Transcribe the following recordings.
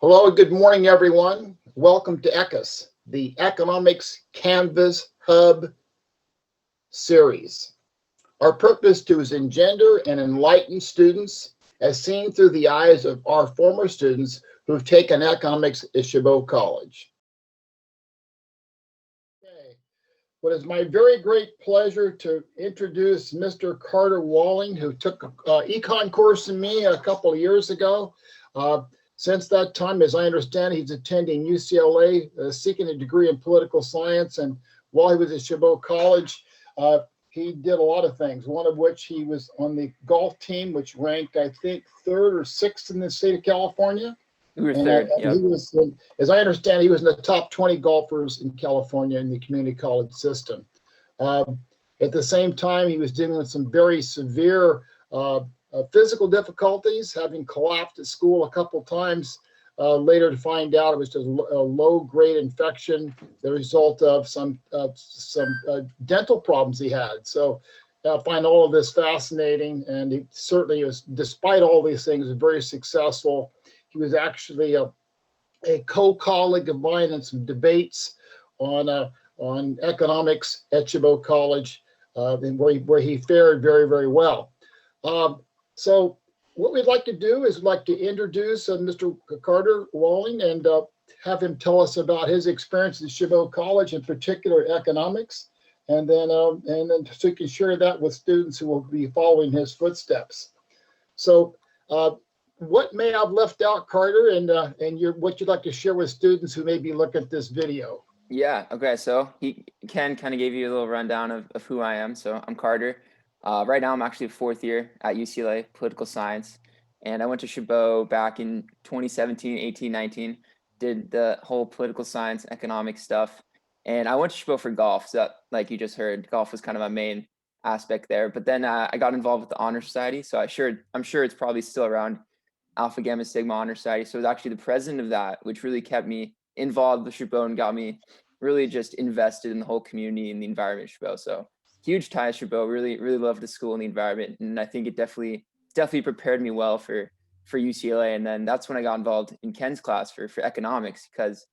Hello and good morning, everyone. Welcome to ECUS, the Economics Canvas Hub series. Our purpose is to engender and enlighten students as seen through the eyes of our former students who've taken economics at Chabot College. Okay. Well, it's my very great pleasure to introduce Mr. Carter Walling, who took an econ course in me a couple of years ago. Since that time, as I understand, he's attending UCLA, seeking a degree in political science. And while he was at Chabot College, he did a lot of things, one of which he was on the golf team, which ranked, I think, third or sixth in the state of California. We were third, and he was, as I understand, he was in the top 20 golfers in California in the community college system. At the same time, he was dealing with some very severe physical difficulties, having collapsed at school a couple times. Later to find out it was just a low-grade infection, the result of some dental problems he had. So I find all of this fascinating, and he certainly was, despite all these things, very successful. He was actually a co-colleague of mine in some debates on economics at Chabot College, where he fared very, very well. So what we'd like to do is like to introduce Mr. Carter Walling and have him tell us about his experience at Chabot College, in particular economics, and then so he can share that with students who will be following his footsteps. So what may I've left out, Carter, and what you'd like to share with students who may be looking at this video? Yeah, okay, so Ken kind of gave you a little rundown of who I am. So I'm Carter. Right now I'm actually a fourth year at UCLA, political science. And I went to Chabot back in 2017, 18, 19, did the whole political science, economic stuff. And I went to Chabot for golf. So that, like you just heard, golf was kind of my main aspect there. But then I got involved with the Honor Society. So I'm sure it's probably still around, Alpha Gamma Sigma Honor Society. So I was actually the president of that, which really kept me involved with Chabot and got me really just invested in the whole community and the environment of Chabot. So huge tie to Chabot, really loved the school and the environment. And I think it definitely prepared me well for UCLA. And then that's when I got involved in Ken's class for economics, because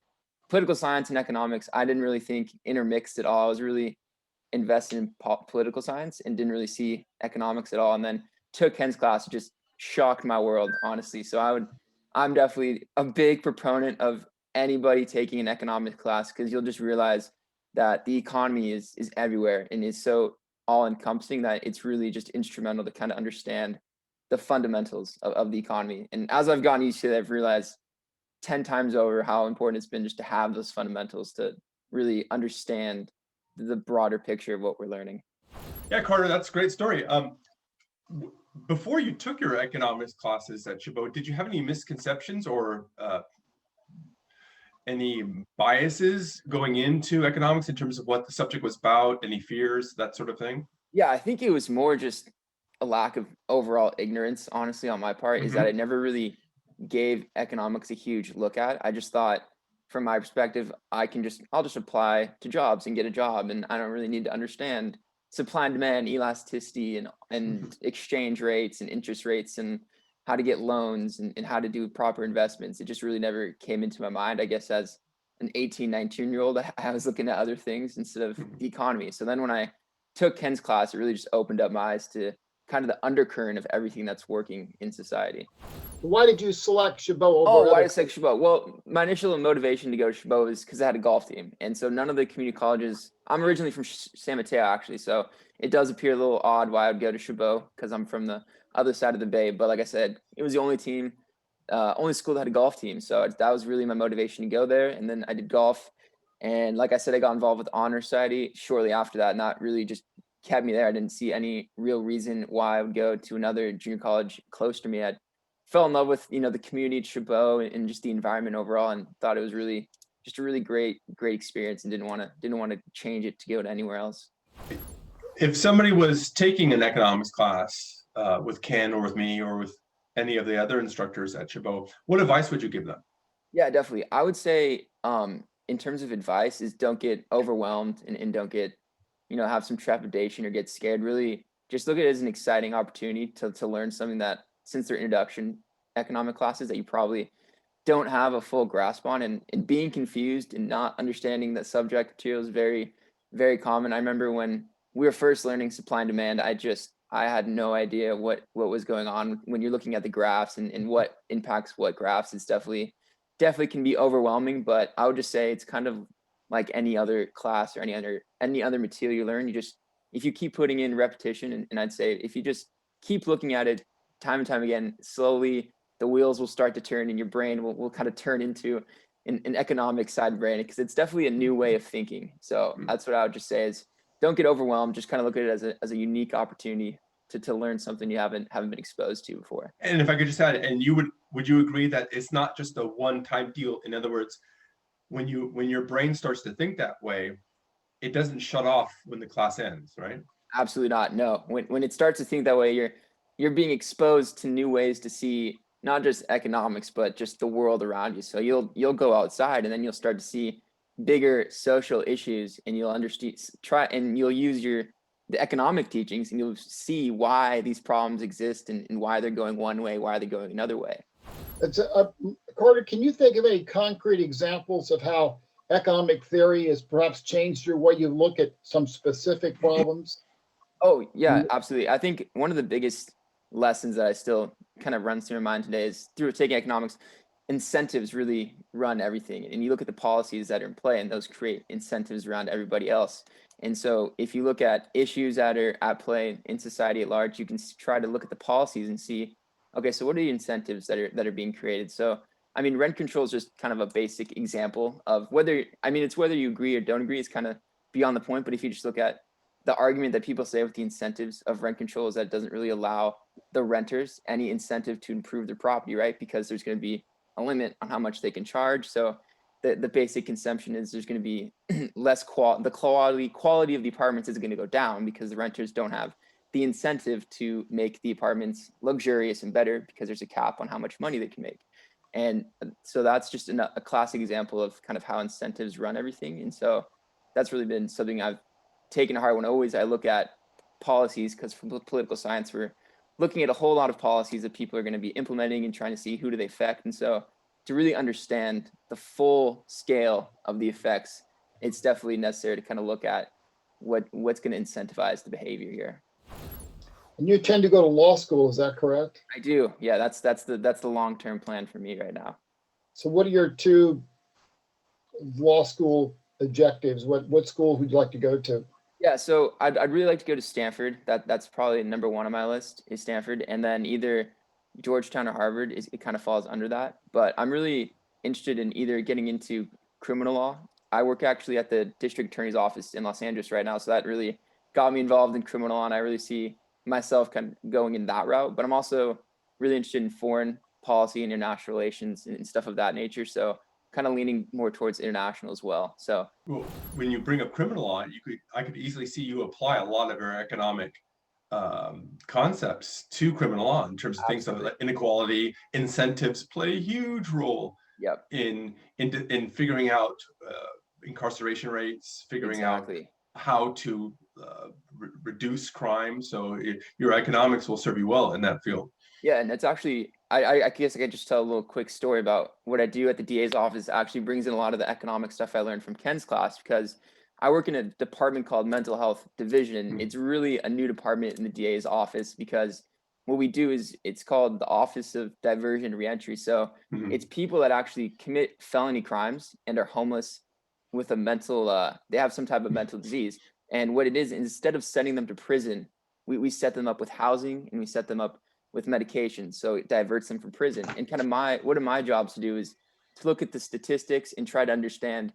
political science and economics, I didn't really think intermixed at all. I was really invested in political science and didn't really see economics at all. And then took Ken's class, it just shocked my world, honestly. So I'm definitely a big proponent of anybody taking an economics class, because you'll just realize that the economy is everywhere and is so all-encompassing that it's really just instrumental to kind of understand the fundamentals of the economy. And as I've gotten used to it, I've realized 10 times over how important it's been just to have those fundamentals to really understand the broader picture of what we're learning. Yeah, Carter, that's a great story. Before you took your economics classes at Chabot, did you have any misconceptions or any biases going into economics in terms of what the subject was about, any fears, that sort of thing? Yeah, I think it was more just a lack of overall ignorance, honestly, on my part, is that I never really gave economics a huge look at. I just thought, from my perspective, I'll just apply to jobs and get a job, and I don't really need to understand supply and demand, elasticity, and exchange rates and interest rates and how to get loans and how to do proper investments. It just really never came into my mind. I guess as an 18, 19-year-old, I was looking at other things instead of the economy. So then when I took Ken's class, it really just opened up my eyes to kind of the undercurrent of everything that's working in society. Why did you select Chabot over why did I select Chabot? Well, my initial motivation to go to Chabot is because I had a golf team. And so none of the community colleges, I'm originally from San Mateo, actually. So it does appear a little odd why I would go to Chabot, because I'm from the other side of the bay. But like I said, it was the only team, only school that had a golf team. So that was really my motivation to go there. And then I did golf. And like I said, I got involved with the Honor Society shortly after that. And that really just kept me there. I didn't see any real reason why I would go to another junior college close to me. I fell in love with, the community at Chabot and just the environment overall, and thought it was really just a really great experience, and didn't want to change it to go to anywhere else. If somebody was taking an economics class with Ken or with me or with any of the other instructors at Chabot, what advice would you give them? Yeah, definitely. I would say in terms of advice is don't get overwhelmed and don't get, have some trepidation or get scared. Really just look at it as an exciting opportunity to learn something that, since their introduction economic classes, that you probably don't have a full grasp on, and being confused and not understanding that subject material is very, very common. I remember when we were first learning supply and demand, I had no idea what was going on when you're looking at the graphs and what impacts what graphs. It's definitely can be overwhelming, but I would just say it's kind of like any other class or any other material you learn. If you keep putting in repetition, and I'd say if you just keep looking at it time and time again, slowly the wheels will start to turn and your brain will kind of turn into an economic side brain, because it's definitely a new way of thinking. So that's what I would just say is, don't get overwhelmed. Just kind of look at it as a unique opportunity to learn something you haven't been exposed to before. And if I could just add, and would you agree that it's not just a one-time deal? In other words, when your brain starts to think that way, it doesn't shut off when the class ends, right? Absolutely not. No. When it starts to think that way, you're being exposed to new ways to see not just economics, but just the world around you. So you'll go outside and then you'll start to see bigger social issues, and you'll you'll use the economic teachings, and you'll see why these problems exist and why they're going one way, why they're going another way. Carter, can you think of any concrete examples of how economic theory has perhaps changed your way you look at some specific problems? Oh, yeah, absolutely. I think one of the biggest lessons that I still kind of runs through my mind today is, through taking economics, incentives really run everything. And you look at the policies that are in play, and those create incentives around everybody else. And so if you look at issues that are at play in society at large, you can try to look at the policies and see, okay, so what are the incentives that are being created? So, I mean, rent control is just kind of a basic example of it's whether you agree or don't agree is kind of beyond the point. But if you just look at the argument that people say with the incentives of rent control, is that it doesn't really allow the renters any incentive to improve their property, right? Because there's going to be a limit on how much they can charge. So the basic consumption is there's going to be less the quality of the apartments is going to go down, because the renters don't have the incentive to make the apartments luxurious and better, because there's a cap on how much money they can make. And so that's just a classic example of kind of how incentives run everything. And so that's really been something I've taken to heart when I look at policies, because from political science, we're looking at a whole lot of policies that people are going to be implementing and trying to see who do they affect. And so to really understand the full scale of the effects, it's definitely necessary to kind of look at what's going to incentivize the behavior here. And you tend to go to law school, is that correct? I do. Yeah, that's the long-term plan for me right now. So what are your two law school objectives? What schools would you like to go to? Yeah, so I'd really like to go to Stanford. That's probably number one on my list, is Stanford, and then either Georgetown or Harvard. It kind of falls under that. But I'm really interested in either getting into criminal law. I work actually at the district attorney's office in Los Angeles right now, so that really got me involved in criminal law, and I really see myself kind of going in that route. But I'm also really interested in foreign policy and international relations and stuff of that nature. So kind of leaning more towards international as well. So when you bring up criminal law, I could easily see you apply a lot of your economic concepts to criminal law in terms of things like inequality. Incentives play a huge role. Yep. in figuring out incarceration rates, figuring out how to reduce crime. So your economics will serve you well in that field. Yeah, and it's actually, I guess I could just tell a little quick story about what I do at the DA's office. It actually brings in a lot of the economic stuff I learned from Ken's class, because I work in a department called Mental Health Division. Mm-hmm. It's really a new department in the DA's office, because what we do is it's called the Office of Diversion and Reentry. So it's people that actually commit felony crimes and are homeless with a they have some type of mental disease. And what it is, instead of sending them to prison, we set them up with housing, and we set them up with medication. So it diverts them from prison. And kind of one of my jobs to do is to look at the statistics and try to understand,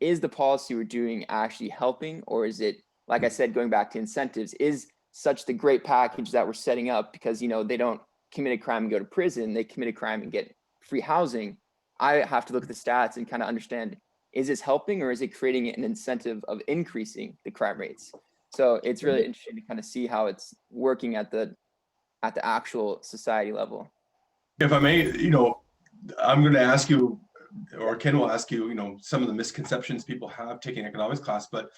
is the policy we're doing actually helping, or is it, like I said, going back to incentives, is such the great package that we're setting up, because, they don't commit a crime and go to prison, they commit a crime and get free housing. I have to look at the stats and kind of understand, is this helping, or is it creating an incentive of increasing the crime rates? So it's really interesting to kind of see how it's working at the actual society level. If I may, I'm going to ask you, or Ken will ask you, some of the misconceptions people have taking economics class, but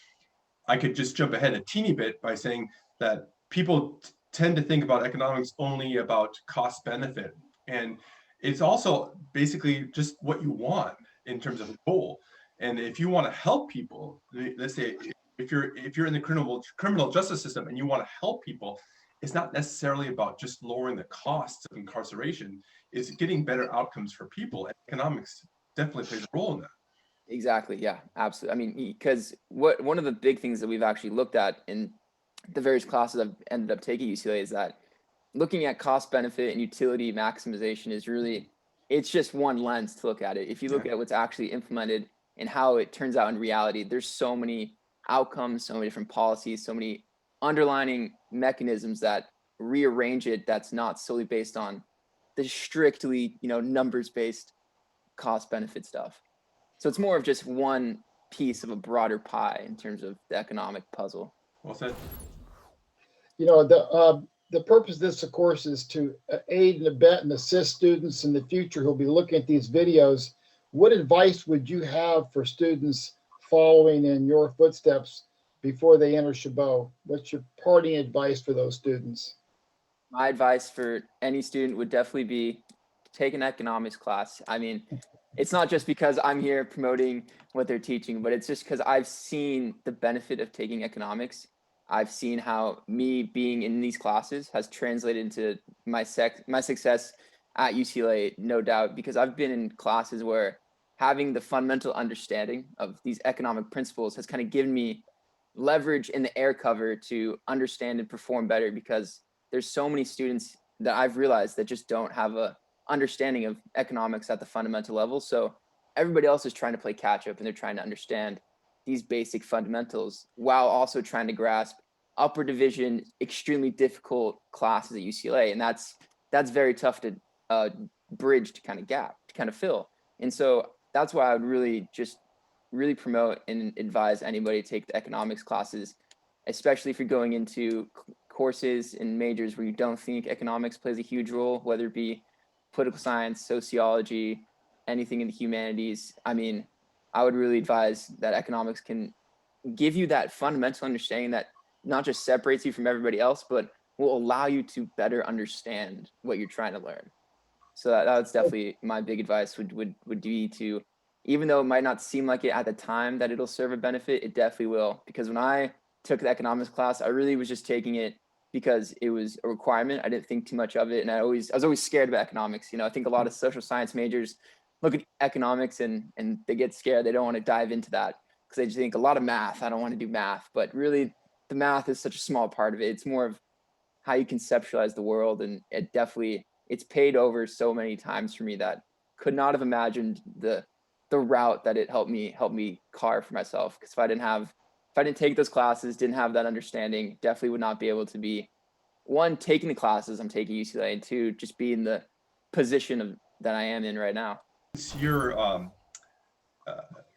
I could just jump ahead a teeny bit by saying that people tend to think about economics only about cost benefit. And it's also basically just what you want in terms of a goal. And if you want to help people, let's say if you're in the criminal justice system and you want to help people, it's not necessarily about just lowering the costs of incarceration. It's getting better outcomes for people. And economics definitely plays a role in that. Exactly. Yeah, absolutely. I mean, because one of the big things that we've actually looked at in the various classes I've ended up taking at UCLA is that looking at cost benefit and utility maximization is really, it's just one lens to look at it. If you look at what's actually implemented and how it turns out in reality, there's so many outcomes, so many different policies, so many underlining mechanisms that rearrange it that's not solely based on the strictly, numbers based cost benefit stuff. So it's more of just one piece of a broader pie in terms of the economic puzzle. Well said. The purpose of this, of course, is to aid and abet and assist students in the future who'll be looking at these videos. What advice would you have for students following in your footsteps before they enter Chabot? What's your parting advice for those students? My advice for any student would definitely be take an economics class. I mean, it's not just because I'm here promoting what they're teaching, but it's just because I've seen the benefit of taking economics. I've seen how me being in these classes has translated into my success at UCLA, no doubt, because I've been in classes where having the fundamental understanding of these economic principles has kind of given me leverage in the air cover to understand and perform better, because there's so many students that I've realized that just don't have a understanding of economics at the fundamental level. So everybody else is trying to play catch up and they're trying to understand these basic fundamentals while also trying to grasp upper division, extremely difficult classes at UCLA. And that's very tough to bridge, to kind of fill. And so that's why I would really promote and advise anybody to take the economics classes, especially if you're going into courses and majors where you don't think economics plays a huge role, whether it be political science, sociology, anything in the humanities. I mean, I would really advise that economics can give you that fundamental understanding that not just separates you from everybody else, but will allow you to better understand what you're trying to learn. So that's definitely my big advice would be to, even though it might not seem like it at the time that it'll serve a benefit, it definitely will. Because when I took the economics class, I really was just taking it because it was a requirement. I didn't think too much of it. And I was always scared about economics. I think a lot of social science majors look at economics and they get scared. They don't want to dive into that because they just think a lot of math. I don't want to do math, but really the math is such a small part of it. It's more of how you conceptualize the world. And it's paid over so many times for me that could not have imagined the route that it helped me carve for myself. Because if I didn't take those classes, didn't have that understanding, definitely would not be able to be, one, taking the classes I'm taking at UCLA, and two, just be in the position that I am in right now. You're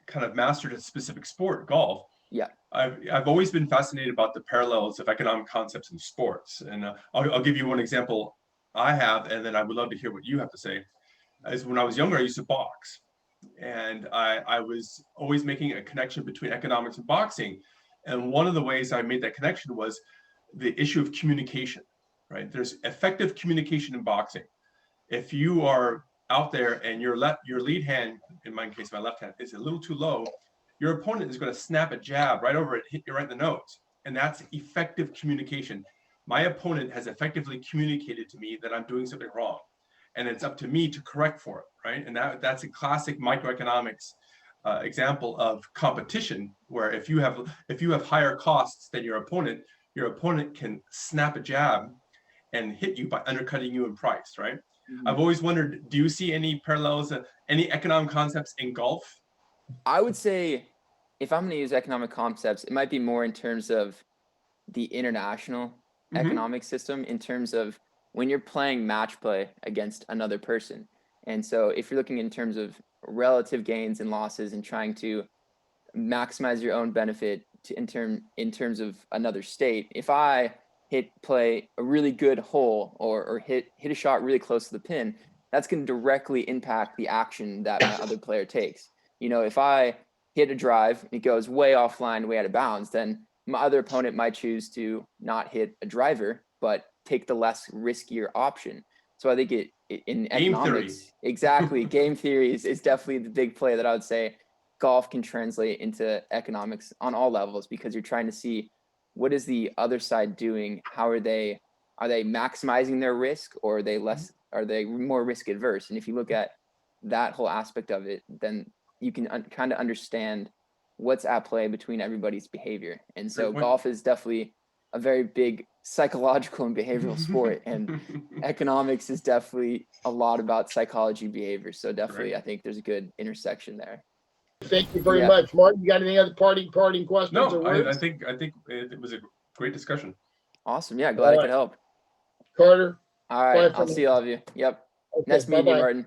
kind of mastered a specific sport, golf. Yeah. I've always been fascinated about the parallels of economic concepts in sports. And I'll give you one example I have, and then I would love to hear what you have to say. As when I was younger, I used to box. And I was always making a connection between economics and boxing. And one of the ways I made that connection was the issue of communication, right? There's effective communication in boxing. If you are out there and your lead hand, in my case, my left hand, is a little too low, your opponent is going to snap a jab right over it, hit you right in the nose. And that's effective communication. My opponent has effectively communicated to me that I'm doing something wrong. And it's up to me to correct for it, right? And that's a classic microeconomics example of competition, where if you have higher costs than your opponent can snap a jab and hit you by undercutting you in price, right? Mm-hmm. I've always wondered, do you see any parallels, any economic concepts in golf? I would say if I'm going to use economic concepts, it might be more in terms of the international economic system, in terms of when you're playing match play against another person. And so if you're looking in terms of relative gains and losses and trying to maximize your own benefit in terms of another state, if I play a really good hole or hit a shot really close to the pin, that's going to directly impact the action that my other player takes. If I hit a drive, it goes way offline, way out of bounds, then my other opponent might choose to not hit a driver, but take the less riskier option. So I think in Game theory. economics, exactly. Game theory is definitely the big play that I would say golf can translate into economics on all levels, because you're trying to see what is the other side doing. How are they maximizing their risk, or are they more risk adverse? And if you look at that whole aspect of it, then you can kind of understand what's at play between everybody's behavior. And so golf is definitely a very big psychological and behavioral sport, and economics is definitely a lot about psychology, behavior. So definitely, I think there's a good intersection there. Thank you very much, Martin. You got any other parting questions? No, or words? I think it was a great discussion. Awesome. Yeah, glad I could help. Carter. All right, I'll see all of you. Yep. Okay, Nice meeting you, Martin.